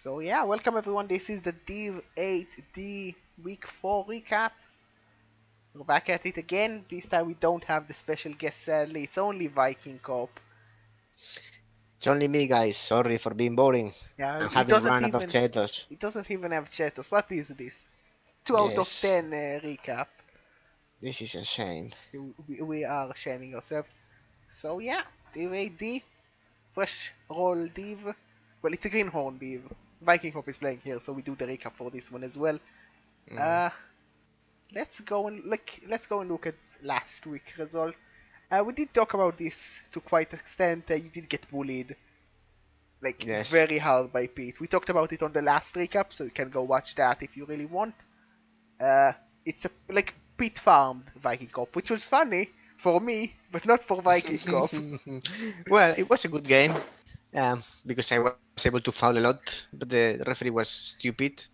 So yeah, welcome everyone. This is the Div 8D Week 4 recap. We're back at it again. This time we don't have the special guest sadly. It's only vikingkop. It's only me, guys. Sorry for being boring. Yeah, I'm having run out of potatoes. it doesn't even have Chetos. What is this? 2 out of Yes, 10 recap. this is a shame. We are shaming ourselves. So yeah, Div 8D, fresh roll Div. Well, it's a greenhorn Div. vikingkop is playing here, so we do the recap for this one as well. Mm. Uh, let's go and look at last week's result. We did talk about this to quite an extent. You did get bullied like Yes. very hard by Pete. We talked about it on the last recap, so you can go watch that if you really want. It's a like Pete farmed Viking Cop, which was funny for me, but not for Viking Cop. Well, it was a good game because I was able to foul a lot, but the referee was stupid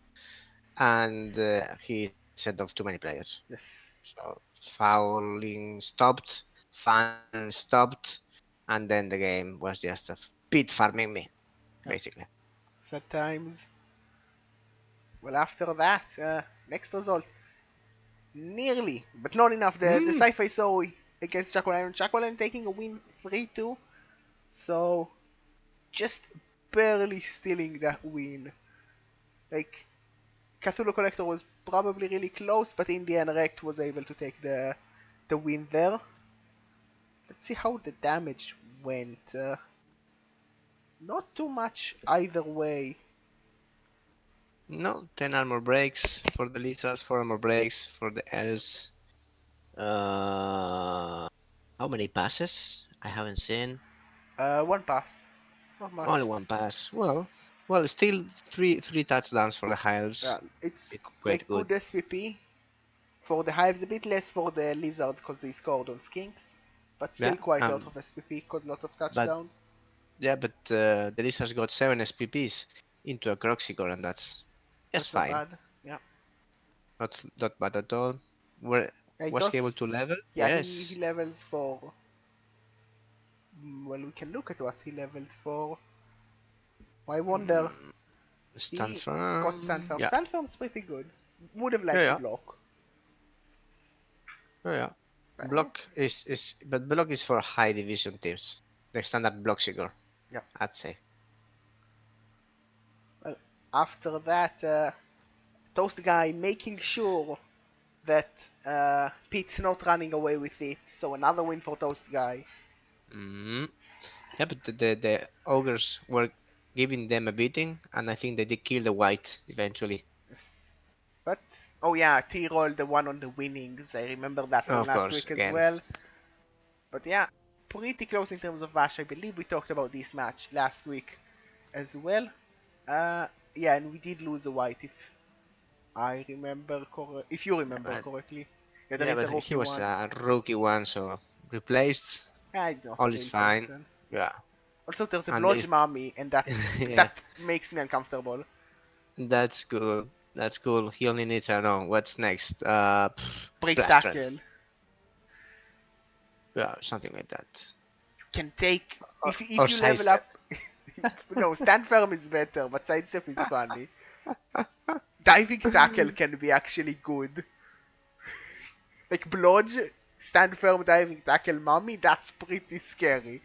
and he sent off too many players. Yes, So fouling stopped, fun stopped, and then the game was just a Pete farming me, yeah, basically. sad times. Well, after that, next result, nearly, but not enough. The Mm. sci-fi saw against Jacqueline taking a win 3-2. So just barely stealing that win. Like Cthulhu Collector was probably really close, but in the end Rect was able to take the win there. Let's see how the damage went. Not too much either way. No, 10 armor breaks for the lizards, 4 armor breaks for the elves. Uh, how many passes? I haven't seen. One pass, not Only much. one pass. Well, still three touchdowns for the high elves. It's Quite like good. good SVP for the Hives, a bit less for the Lizards because they scored on Skinks, but still Yeah. quite a lot of SVP because lots of But touchdowns. the lizards got 7 SPPs into a Croxicor, and that's just That's not fine. bad. Yeah. Not bad at all. Were Yeah, it Was he able to does. level? Yeah, he Yes. levels for. Well, we can look at what he leveled for. I wonder. Mm, stand He got stand firm. firm. Yeah. Stand firm's pretty good. Would have Yeah. liked to Yeah. block. Yeah. But yeah, Block is for high division teams. The standard block figure, yeah. I'd say. Well, after that, Toast Guy making sure that Pete's not running away with it. So another win for Toast Guy. Mm. Yeah, but the ogres were giving them a beating, and I think they did kill the white eventually. Yes. But oh yeah, T rolled the one on the winnings. I remember that from Of last course, week as again. well. But yeah, pretty close in terms of Vash. I believe we talked about this match last week as well. Uh, yeah, and we did lose a white if you remember Uh, correctly. Yeah, there yeah, is but a he rookie was one. a rookie one, so replaced. I'm not a All is real fine. person. Yeah, Also, there's a and blodge if mommy, and that yeah, that makes me uncomfortable. that's cool. That's cool. He only needs, I don't know, what's next. Break Blast strength. tackle Yeah, something like that. can take Or, if or you level sidestep. up. No, stand firm is better, but sidestep is funny. Diving tackle can be actually good. Like blodge, stand firm, diving tackle, mommy. That's pretty scary.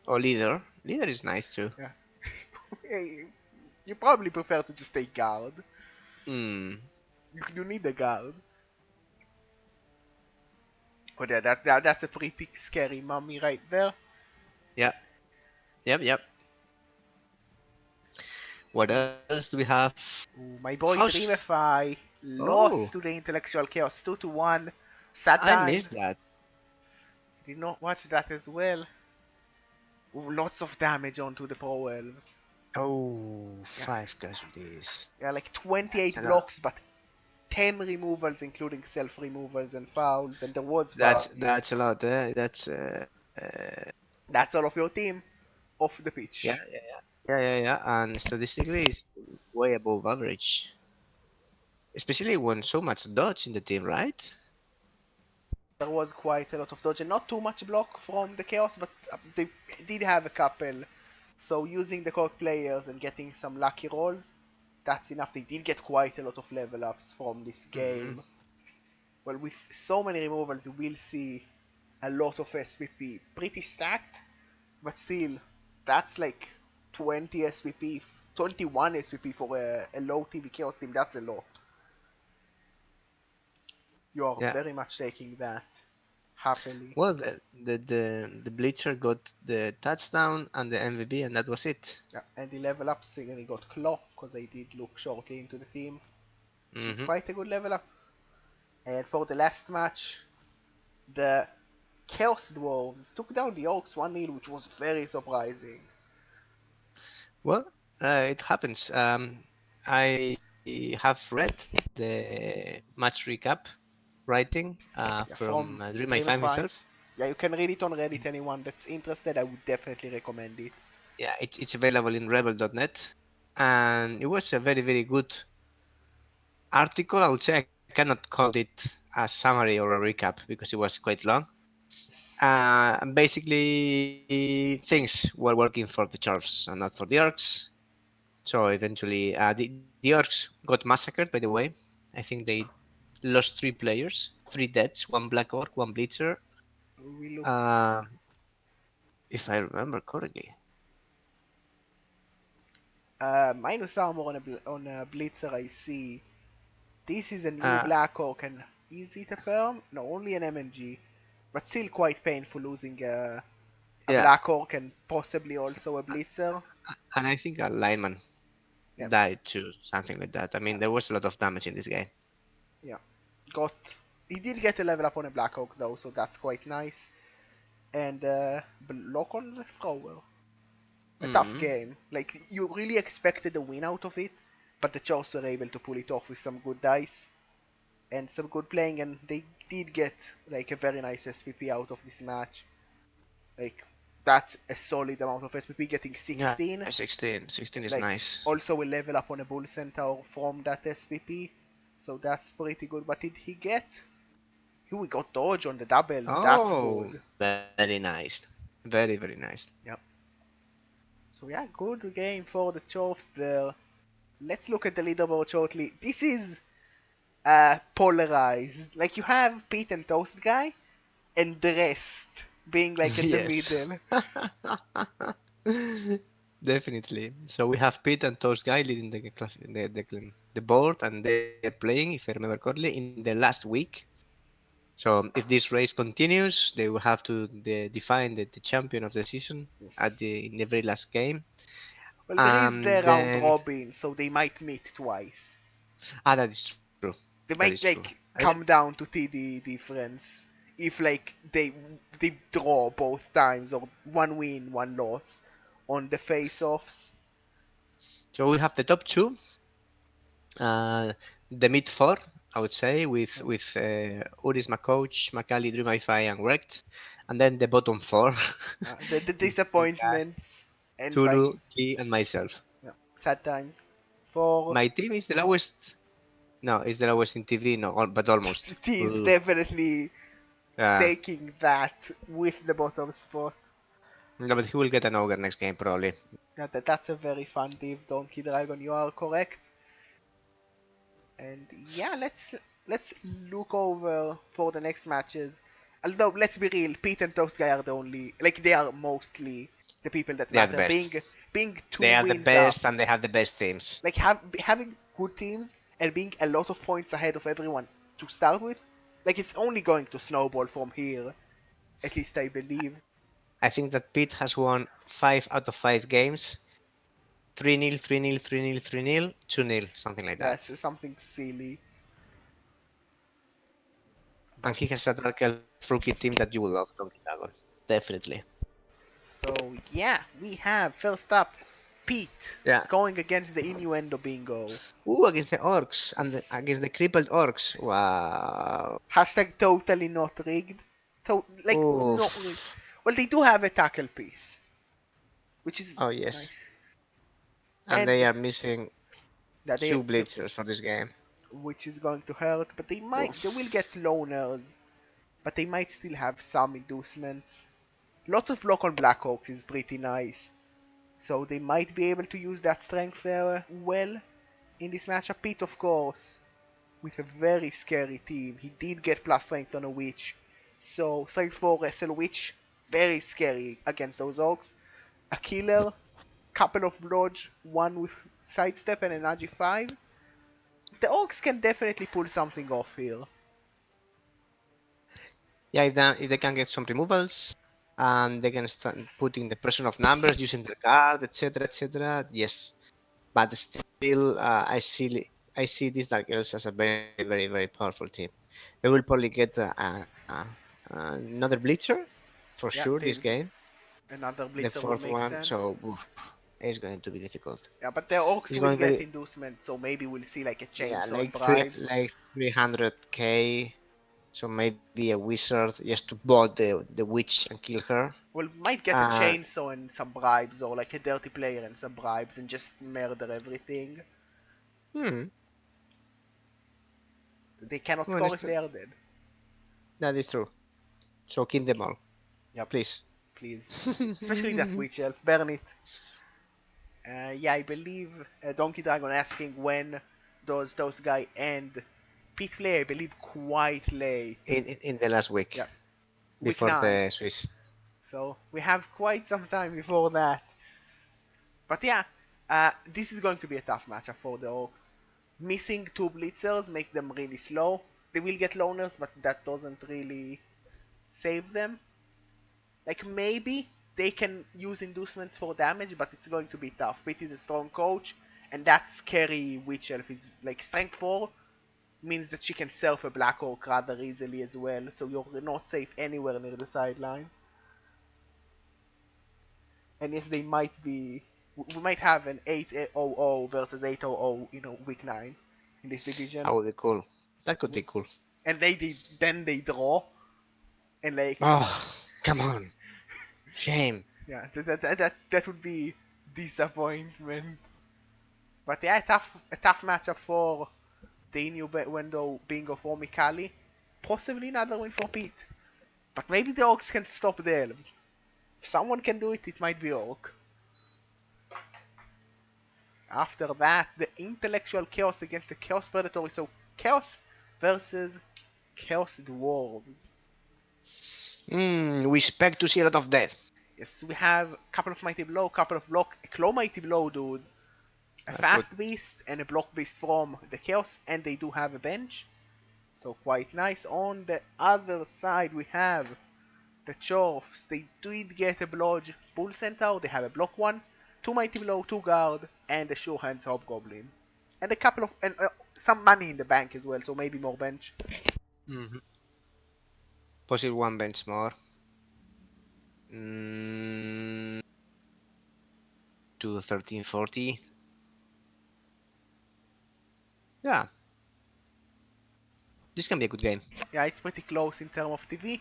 Or leader. Leader is nice too. Yeah. You probably prefer to just take guard. Hmm. You need a guard. But yeah, that's a pretty scary mommy right there. Yeah. Yep. What else do we have? Ooh, my boy How's Dreamify Oh, lost to the Intellectual Chaos 2-1. Sad I missed times. that. Did not watch that as well. Ooh, lots of damage onto the Pro Elves. Oh, Yeah, 5 casualties. yeah, like That's 28 a lot. blocks, but 10 removals, including self removals and fouls, and there was That's fouls. that's a lot. That's That's all of your team off the yeah, pitch. yeah, yeah. And statistically, it's way above average. Especially when so much dodge in the team, right? There was quite a lot of dodge and not too much block from the Chaos, but they did have a couple. So using the core players and getting some lucky rolls, that's enough. They did get quite a lot of level ups from this Mm. game. Well, with so many removals, we'll see a lot of SPP. Pretty stacked, but still, that's like 20 SPP, 21 SPP for a low TV Chaos team. That's a lot. You are Yeah. very much taking that happily. Well, the Blitzer got the touchdown and the MVP, and that was it. Yeah, and the level ups again, he got Claw, because I did look shortly into the team, which is Hmm. quite a good level up. And for the last match, the Chaos Dwarves took down the Orcs 1-0, which was very surprising. Well, it happens. I have read the match recap writing Yeah, from from Dream My Five Dreamify. himself. Yeah, you can read it on Reddit. Anyone that's interested, I would definitely recommend it. Yeah, it's available in rebel.net, and it was a very, very good article. I would say I cannot call it a summary or a recap because it was quite long. Basically, things were working for the Chorfs and not for the Orcs. So eventually, the Orcs got massacred, by the way. I think they lost three players, three deaths, one Black Orc, one Blitzer, We look uh, if I remember correctly. minus armor on a Blitzer. I see. This is a new Uh, Black Orc, and is it a perm? No, only an MNG, but still quite painful losing a yeah, Black Orc and possibly also a Blitzer. and I think a lineman Yeah, died too, something like that. I mean, there was a lot of damage in this game. yeah. Got he did get a level up on a Black Orc though, so that's quite nice. And block on the thrower. A tough Mm. game. Like you really expected a win out of it, but the Jaws were able to pull it off with some good dice and some good playing, and they did get like a very nice SPP out of this match. Like that's a solid amount of SPP, getting Yeah, 16. 16. 16 is Like nice. also a level up on a Bull Centaur from that SPP, so that's pretty good. But did he get? Here we got dodge on the doubles. That's Oh, good. very nice. Very, very nice. Yep. So yeah, good game for the Chofs there. Let's look at the leaderboard shortly. This is polarized. Like you have Pete and Toast guy, and the rest being like in the Yes. middle. Definitely. So we have Pete and Toast Guy leading the board, and they're playing, if I remember correctly, in the last week. So if this race continues, they will have to define the champion of the season at Yes. the in the very last game. Well, there is the round Then robin, so they might meet twice. that is true. That They is might true. like come down to TD difference if like they draw both times or one win, one loss on the face-offs. So we have the top two, uh, the mid four, I would say, Yep. with Uris, my coach, Macaulay, Dreamify, and Wrecked, and then the bottom four, The including us, disappointments and Tulu, like Key, and myself. yeah, sad times for My team is the lowest. No, it's the lowest in TV, no, but almost. T is Ooh. definitely taking that with the bottom spot. No, but he will get an ogre next game probably. Yeah, that's a very fun div, Donkey Dragon. You are correct. And yeah, let's look over for the next matches. Although let's be real, Pete and Toast Guy are the only like they are mostly the people that They are the matter. best. Being two They are the wins up, best, and they have the best teams. like having good teams and being a lot of points ahead of everyone to start with, like it's only going to snowball from here. At least I believe. I think that Pete has won 5 out of 5 games. 3-0, 3-0, 3-0, 3-0, 2-0, something like Yes, that. something silly. And But he has a Dark Elf rookie team that you will love, Donkey Dragon. Definitely. so yeah, we have first up Pete Yeah. going against the Innuendo Bingo. Ooh, against the orcs and Yes. against the crippled orcs. Wow. Hashtag totally not rigged. Like not Oof. rigged. Well, they do have a tackle piece, which is Oh, nice, yes. And they and are missing that two blitzers for this game. which is going to hurt. But they will Oof. get loners, but they might still have some inducements. Lots of block on Blackhawks is pretty nice, so they might be able to use that strength there well. In this matchup, Pete, of course, with a very scary team. He did get plus strength on a witch. So strength 4 wrestle witch, very scary against those orcs. A killer, couple of dodge, one with sidestep and an AG5. The orcs can definitely pull something off here. Yeah, if they can get some removals and they can start putting the pressure of numbers using their card, etc., etc. Yes, but still, I see these Dark Elves as a very, very, very powerful team. They will probably get another Blitzer for Yeah, sure this game, another the blitzer will fourth make one. sense. So oof, it's going to be difficult. Yeah, but the orcs It's will going get very inducement, so maybe we'll see like a yeah, chainsaw and bribes. like 300k. So maybe a wizard just to bot the witch and kill her. Well, might get a Uh, chainsaw and some bribes, or like a dirty player and some bribes, and just murder everything. hmm, They cannot score if honest, they are dead. that is true. So kill them all, Yep, please. please. Especially that witch elf. Burn it. Yeah, I believe Donkey Dragon asking when does those guy end. Pit play, I believe, quite late. In the last week Yep, week before 9. the Swiss. So we have quite some time before that. But yeah, this is going to be a tough matchup for the Orcs. Missing two blitzers make them really slow. They will get loners, but that doesn't really save them. Like maybe they can use inducements for damage, but it's going to be tough. Pete is a strong coach, and that scary witch elf is like strength 4 means that she can surf a black orc rather easily as well, so you're not safe anywhere near the sideline. And yes, they might be. We might have an 8-0-0 versus 8-0-0, week 9 in this division. That would be cool. That could be cool. And then they draw, and like, Oh, come on. Shame. yeah, that would be disappointment. But yeah, a tough matchup for the new window bingo for Mikali. Possibly another win for Pete. But maybe the Orcs can stop the Elves. If someone can do it, it might be Orc. After that, the intellectual chaos against the chaos predatory. So chaos versus chaos dwarves. We expect to see a lot of death. Yes, we have a couple of mighty blow, couple of block, a claw mighty blow, dude, a That's good. fast beast, and a block beast from the chaos, and they do have a bench. So quite nice. On the other side, we have the Chorfs. They did get a blodge bull centaur. They have a block one, two mighty blow, two guard, and a sure hands hobgoblin, and a couple of some money in the bank as well. So maybe more bench. Mm-hmm. Possibly one bench more. Mm, to 1340. Yeah, this can be a good game. Yeah, it's pretty close in terms of TV.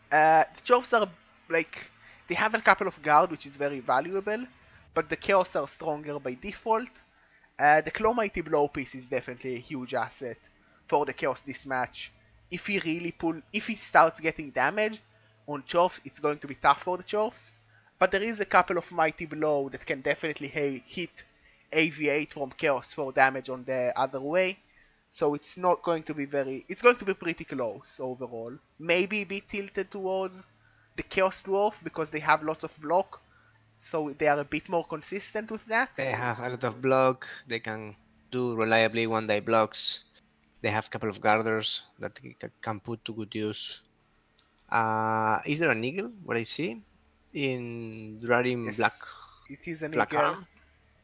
The Chorfs are like they have a couple of guard, which is very valuable, but the Chaos are stronger by default. The Claw Mighty Blow piece is definitely a huge asset for the Chaos this match. If he starts getting damage on Chorfs, it's going to be tough for the Chorfs. But there is a couple of Mighty Blow that can definitely hit AV8 from Chaos for damage on the other way. So it's not going to be it's going to be pretty close overall. Maybe a bit tilted towards the Chaos Dwarf because they have lots of block, so they are a bit more consistent with that. They have a lot of block. They can do reliably one day blocks. They have a couple of guarders that can put to good use. Is there an eagle? What I see in Drarim Black Yes, it is an Black eagle. Arm.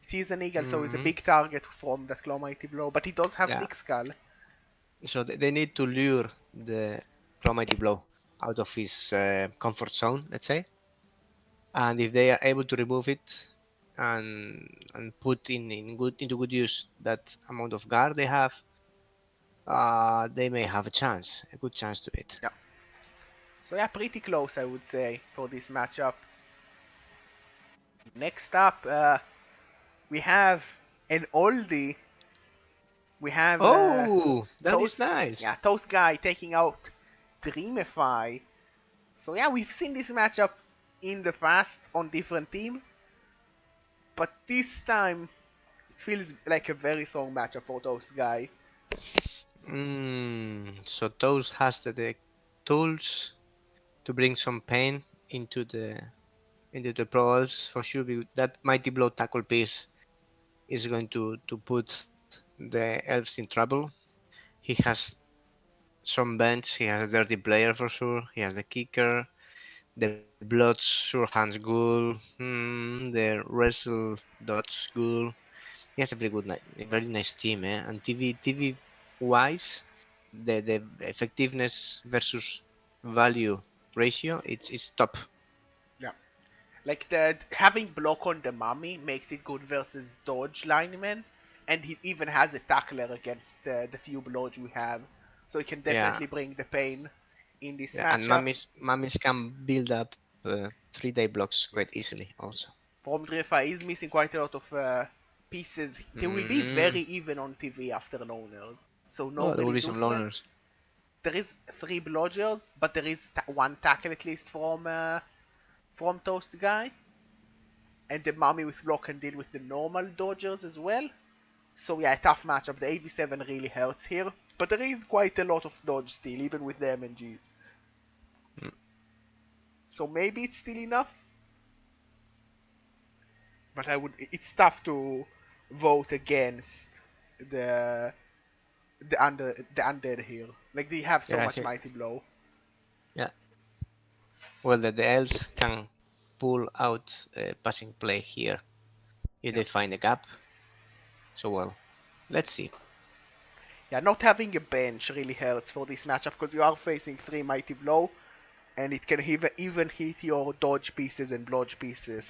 It is an eagle, so it's a Hmm. big target from that Claw Mighty Blow, but he does have Yeah. Thick Skull. So they need to lure the Mighty Blow out of his comfort zone, let's say. And if they are able to remove it and put into good use that amount of guard they have, they may have a good chance to it. Yeah. So yeah, pretty close, I would say, for this matchup. Next up, we have an oldie. We have Oh, that is Toast. nice. Yeah, Toast Guy taking out Dreamify. So yeah, we've seen this matchup in the past on different teams, but this time It feels like a very strong matchup for those guy. So Toast has the tools to bring some pain into the Pro Elves for sure. That mighty blow tackle piece is going to put the elves in trouble. He has some bench. He has a dirty player for sure. He has the kicker, the blood sure hands ghoul, the wrestle dodge ghoul. He has a a very nice team, eh? And TV wise, the effectiveness versus value ratio, it's top. Yeah. Like the having block on the mummy makes it good versus dodge linemen, and he even has a tackler against the few blodge we have, so he can Yeah, definitely bring the pain in this yeah, and matchup. mummies can build up 3-day blocks quite Yes. easily also. From Drefa is missing quite a lot of pieces. They will be Mm. very even on TV after loners, so Oh, there normal will be some inducements. loners. There is three blodgers, but there is one tackle at least from Toast Guy, and the mummy with block can deal with the normal dodgers as well. So yeah, tough matchup. The AV7 really hurts here, but there is quite a lot of dodge still, even with the MNGs. Mm. So maybe it's still enough, but It's tough to vote against the the undead here. Like they have so Yeah, I much think. mighty blow. Yeah. Well, the elves can pull out a passing play here if Yeah, they find a gap. So well, let's see. yeah. Not having a bench really hurts for this matchup because you are facing three mighty blow, and it can even hit your dodge pieces and blodge pieces.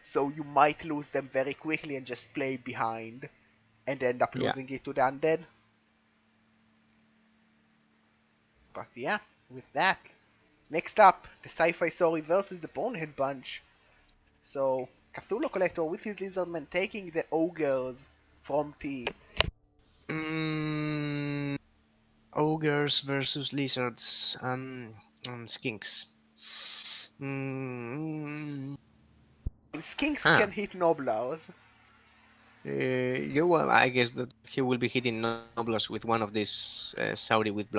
So you might lose them very quickly and just play behind and end up Yeah. losing it to the undead. But yeah, with that. Next up, the Sci-Fi Sorry versus the Bonehead Bunch. So, Cthulhu Collector with his Lizardmen taking the Ogres from T. Mm, ogres versus lizards and skinks. Mm, And Skinks huh. can hit Noblars. Yeah, well, I guess that he will be hitting Noblos with one of these Sauri with block.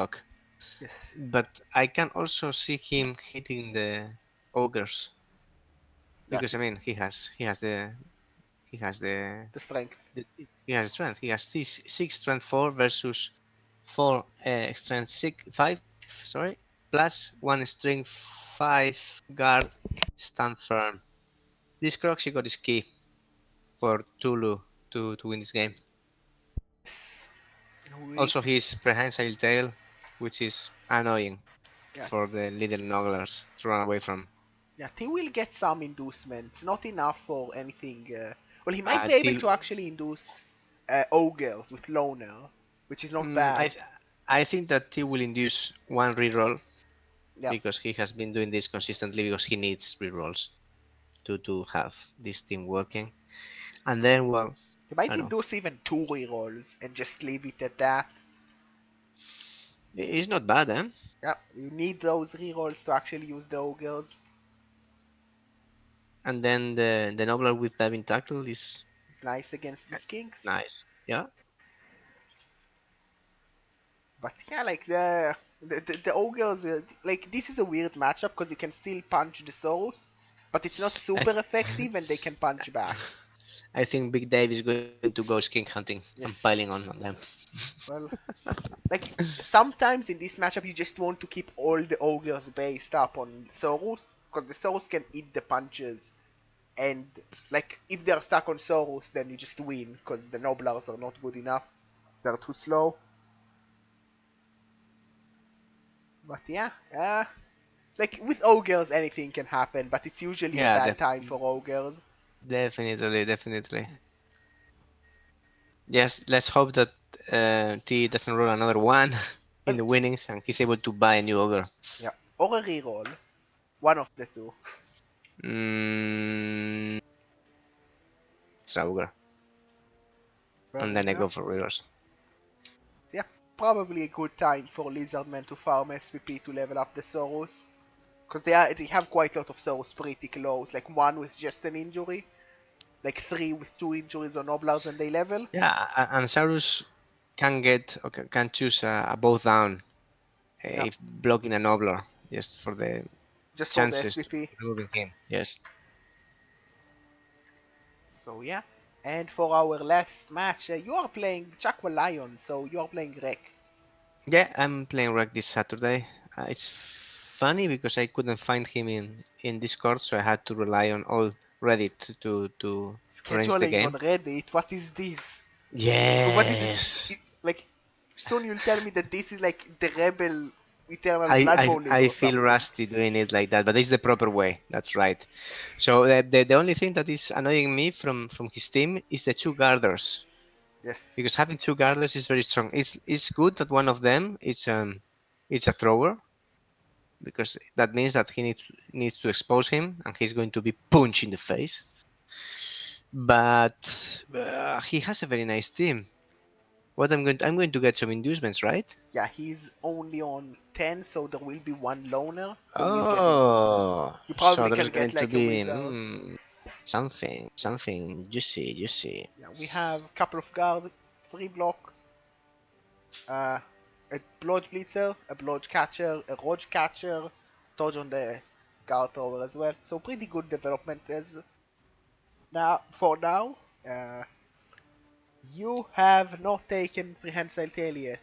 Yes. But I can also see him hitting the ogres Yeah, because I mean he has the strength. he has strength. He has six strength 4 versus 4 strength 5. Sorry, plus 1 strength 5 guard stand firm. This Croxy got is key for Tulu to win this game. Yes. Also, Which, his prehensile tail, which is annoying yeah, for the little nogglers to run away from. yeah, he will get some inducements. Not enough for anything. Well, he might be able Till to actually induce Ogres with Loner, which is not mm, bad. I think that he will induce one reroll Yeah, because he has been doing this consistently because he needs rerolls to have this team working. And then, well, he I might don't know. induce even two rerolls and just leave it at that. It's not bad, eh? Yeah, you need those rerolls to actually use the Ogres. And then the Nobler with diving tackle is It's nice against these kings. nice. Yeah. But yeah, like the ogres, like this is a weird matchup because you can still punch the souls, but it's not I super th- effective, and they can punch back. I think Big Dave is going to go skink hunting and piling Yes. on them. Well, like sometimes in this matchup you just want to keep all the ogres based up on Saurus because the Saurus can eat the punches, and like if they're stuck on Saurus, then you just win because the Noblars are not good enough. They're too slow. But yeah, like with ogres, anything can happen, but it's usually a Yeah, bad time for ogres. definitely. Yes, let's hope that T doesn't roll another one in Well, the winnings and he's able to buy a new ogre. yeah, or a reroll, one of the two. Mm, it's ogre, Fair and then I go enough. for rerolls. Yeah, probably a good time for Lizardmen to farm SPP to level up the Soros. Because they have quite a lot of Soros pretty close, like one with just an injury. like 3 with 2 injuries on Oblars and they level. Yeah, and Saurus can get or can choose a bow down Yeah, if blocking an Obler just for the just for the chances to SPP. removing him. Yes. So yeah. And for our last match, you are playing Chakwa Lion, so you are playing Rek. Yeah, I'm playing Rec this Saturday. It's funny because I couldn't find him in Discord, so I had to rely on all Reddit to arrange the Scheduling on game. Reddit, what is this? What is Yes. it? Like, soon you'll tell me that this is like the Rebel Eternal I, Blood I Bowl League I or feel something. rusty doing it like that, but it's the proper way. That's right. So the only thing that is annoying me from his team is the two guarders because Yes. having two guarders is very strong. It's good that one of them is a thrower because that means that he needs to expose him and he's going to be punched in the face. But he has a very nice team. What I'm going to get some inducements, right? Yeah, he's only on 10, so there will be one loner, so we'll get inducements. Oh, You so probably there's can going get to like a be wizard. something juicy. Yeah, we have a couple of guard, 3 block, uh, a Blodge Blitzer, a Blodge Catcher, a Rodge Catcher, Dodge on the guard thrower as well. So pretty good development as now for now. Uh, you have not taken Prehensile Tail yet,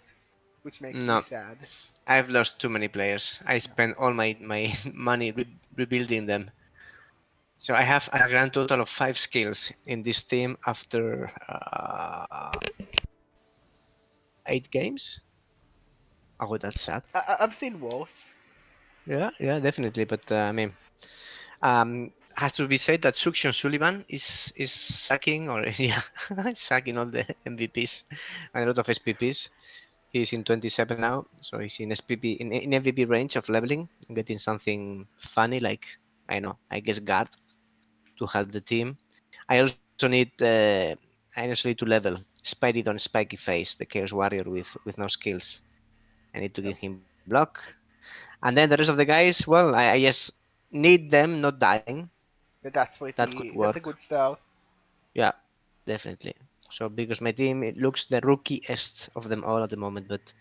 which makes me No, sad. I've lost too many players. I Yeah. spent all my money rebuilding them. So I have a grand total of 5 skills in this team after 8 games. Oh, that's sad. I've seen worse. Yeah, definitely. But I mean, has to be said that Suction Sullivan is sucking or yeah, sucking all the MVPs and a lot of SPPs. He's in 27 now, so he's in SPP in MVP range of leveling, getting something funny like I guess guard to help the team. I also need I also need to level Spidey on Spiky Face, the Chaos Warrior with no skills. I need to Yep. give him block, and then the rest of the guys. Well, I just need them not dying. That could That's a work. good start. Yeah, definitely. So because my team it looks the rookiest of them all at the moment, but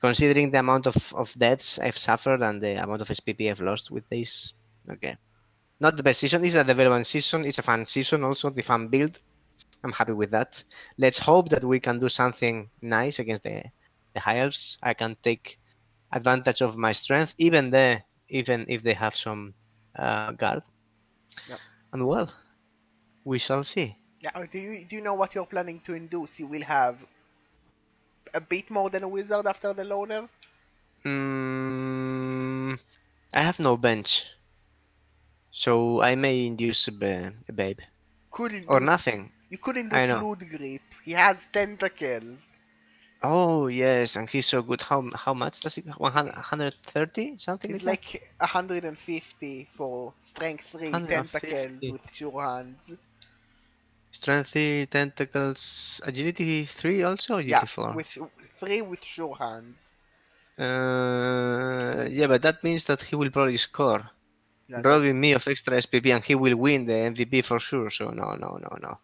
considering the amount of deaths I've suffered and the amount of SPP I've lost with this, okay. Not the best season. It's a development season. It's a fun season also. The fun build. I'm happy with that. Let's hope that we can do something nice against the high elves. I can take advantage of my strength, even if they have some guard. Yep. And well, we shall see. Yeah. Do you know what you're planning to induce? You will have a bit more than a wizard after the loner. Mm, I have no bench, so I may induce a babe Could or induce nothing. you could I induce know. Loot Grip. He has tentacles. Oh yes, and he's so good. How much does he? 100, 130 something He's like that. like 150 for strength 3 tentacles 150. with sure hands. Strength 3, tentacles, agility 3 also, Yeah, agility 4. with 3 with sure hands. Yeah, but that means that he will probably score, Yeah, that robbing me of extra SPP, and he will win the MVP for sure. So no.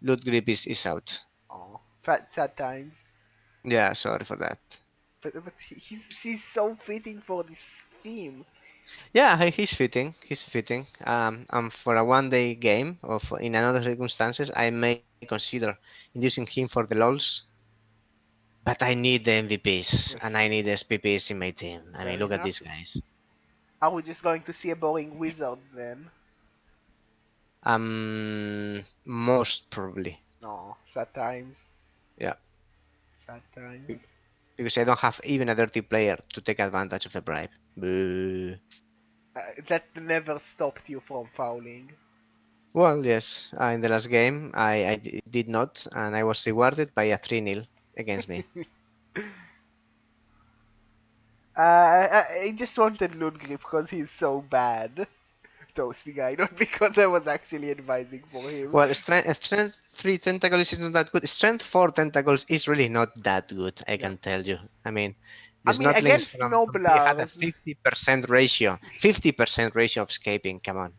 Loot grip is out. oh, fat sad times. Yeah, sorry for that. But he's so fitting for this theme. Yeah, he's fitting. He's fitting. And for a 1 day game or in another circumstances, I may consider inducing him for the lols. But I need the MVPs and I Yes, need the SPPs in my team. I mean, fair look at enough. these guys. Are we just going to see a boring wizard then? Most probably. No, sad times. Yeah, Sad times. be- because I don't have even a dirty player to take advantage of a bribe. Boo. That never stopped you from fouling. Well, yes, in the last game I did not, and I was rewarded by a 3-0 against me. I just wanted Ludgrip because he's so bad. Toasty guy, not because I was actually advising for him. Well, strength 3 tentacles is not that good. Strength 4 tentacles is really not that good, I Yeah. can tell you. I mean, the I mean, snotlings against from P had a Noblars, 50% ratio. 50% ratio of escaping, come on.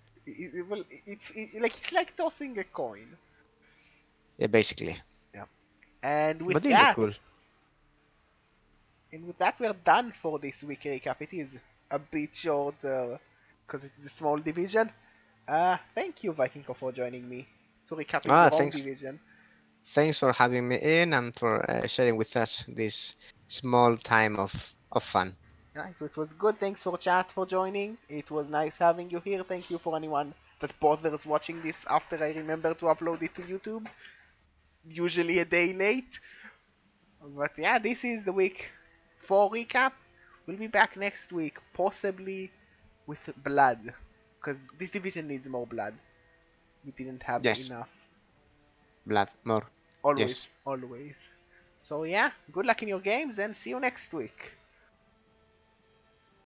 Well, it's like tossing a coin. Yeah, basically. Yeah. And But with they look that, cool. and with that, we're done for this week recap. It is a bit shorter because it is a small division. Thank you, Vikingkop, for joining me to recapping Ah, your own thanks. division. Thanks for having me in and for sharing with us this small time of fun. Yeah, it was good. Thanks for chat for joining. It was nice having you here. Thank you for anyone that bothers watching this after I remember to upload it to YouTube. Usually a day late. But yeah, this is the week 4 recap. We'll be back next week, possibly with blood. Because this division needs more blood. We didn't have Yes, enough. blood, more. Always, Yes. always. So yeah, good luck in your games and see you next week.